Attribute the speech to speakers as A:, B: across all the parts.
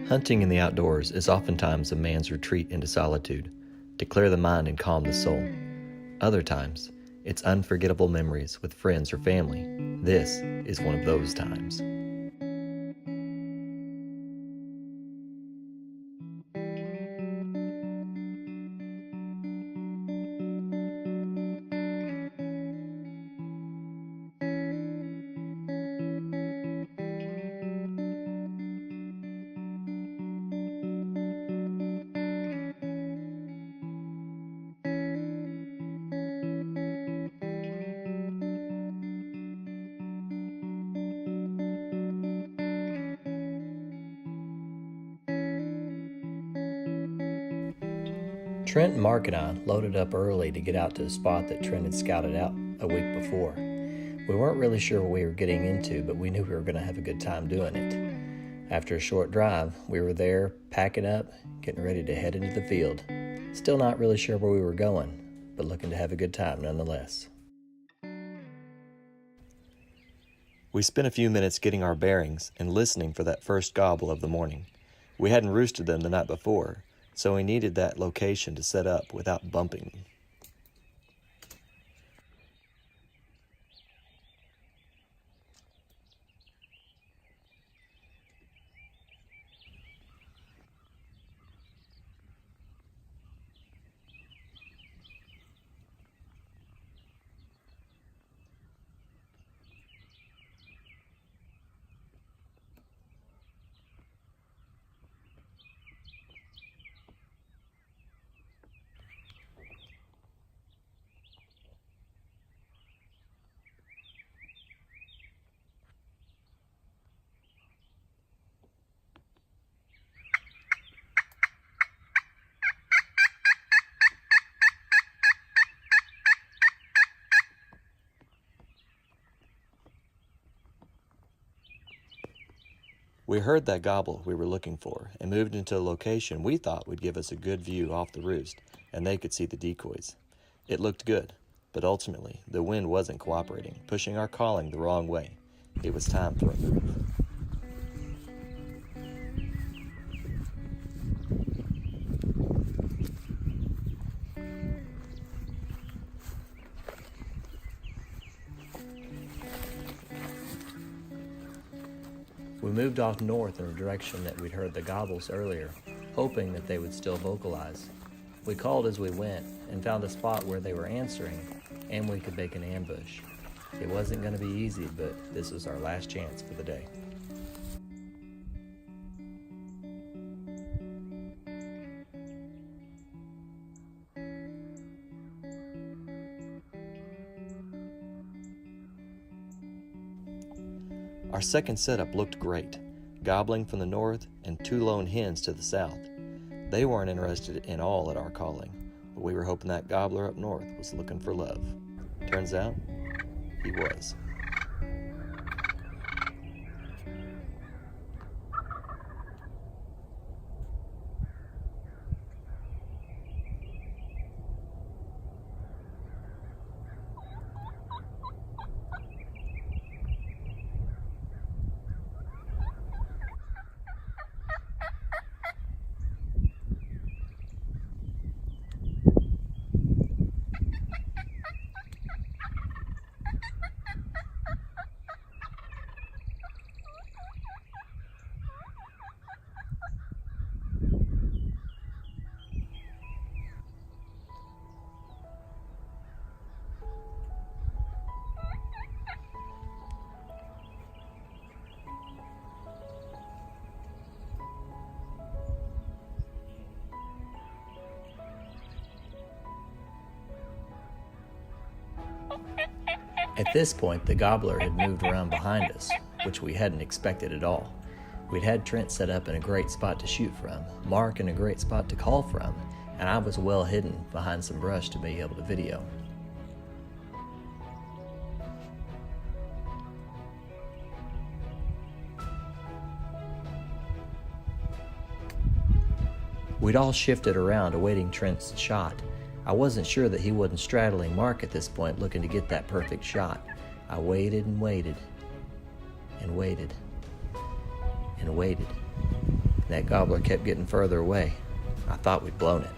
A: Hunting in the outdoors is oftentimes a man's retreat into solitude, to clear the mind and calm the soul. Other times, it's unforgettable memories with friends or family. This is one of those times. Trent, Mark, and I loaded up early to get out to a spot that Trent had scouted out a week before. We weren't really sure what we were getting into, but we knew we were going to have a good time doing it. After a short drive, we were there, packing up, getting ready to head into the field. Still not really sure where we were going, but looking to have a good time nonetheless. We spent a few minutes getting our bearings and listening for that first gobble of the morning. We hadn't roosted them the night before, so we needed that location to set up without bumping them. We heard that gobble we were looking for and moved into a location we thought would give us a good view off the roost and they could see the decoys. It looked good, but ultimately the wind wasn't cooperating, pushing our calling the wrong way. It was time for a move. We moved off north in the direction that we'd heard the gobbles earlier, hoping that they would still vocalize. We called as we went and found a spot where they were answering, and we could make an ambush. It wasn't going to be easy, but this was our last chance for the day. Our second setup looked great, gobbling from the north and two lone hens to the south. They weren't interested in all at our calling, but we were hoping that gobbler up north was looking for love. Turns out, he was. At this point, the gobbler had moved around behind us, which we hadn't expected at all. We'd had Trent set up in a great spot to shoot from, Mark in a great spot to call from, and I was well hidden behind some brush to be able to video. We'd all shifted around awaiting Trent's shot. I wasn't sure that he wasn't straddling Mark at this point looking to get that perfect shot. I waited and waited and waited and waited. and that gobbler kept getting further away. I thought we'd blown it.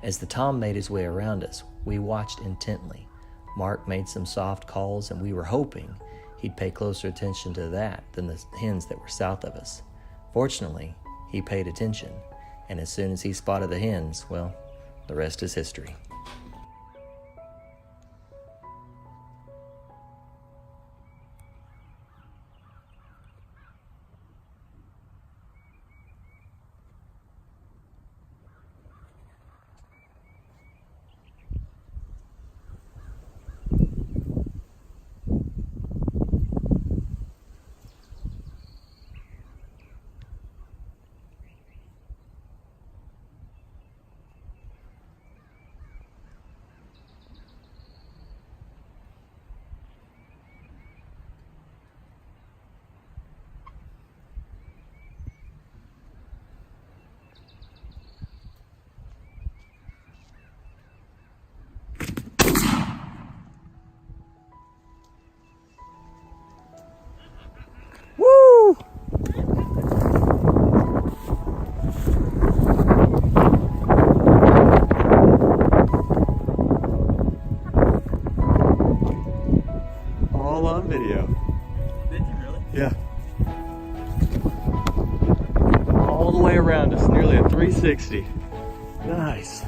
A: As the tom made his way around us, we watched intently. Mark made some soft calls, and we were hoping he'd pay closer attention to that than the hens that were south of us. Fortunately, he paid attention, and as soon as he spotted the hens, well, the rest is history.
B: All on video.
C: Did you really?
B: Yeah. All the way around us, nearly a 360. Nice.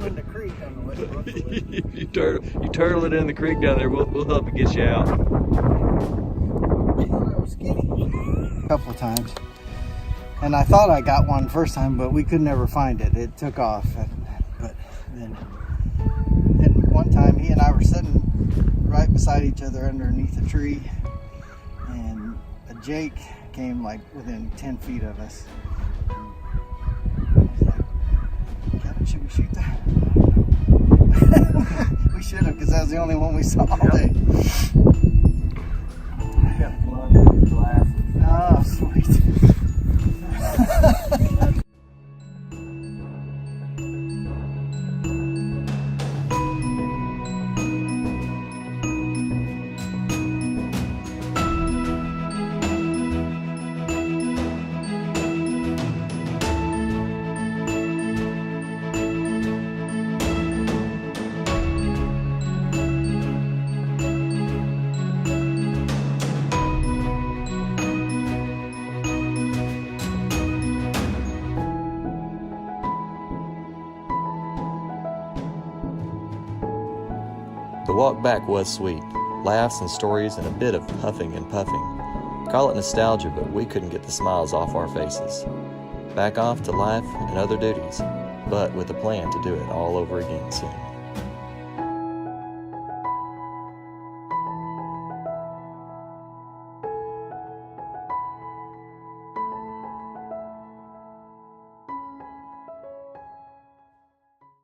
C: In the creek on the way to Brooklyn.
B: you turtle it in the creek down there. We'll help you get you out.
C: A couple of times, and I thought I got one first time, but we could never find it. It took off, but then one time he and I were sitting right beside each other underneath a tree, and a Jake came like within 10 feet of us. Should we shoot that? We should have, because that was the only one we saw all day. Got blood in your glasses. Oh, sweet.
B: The walk back was sweet. Laughs and stories and a bit of huffing and puffing. Call it nostalgia, but we couldn't get the smiles off our faces. Back off to life and other duties, but with a plan to do it all over again soon.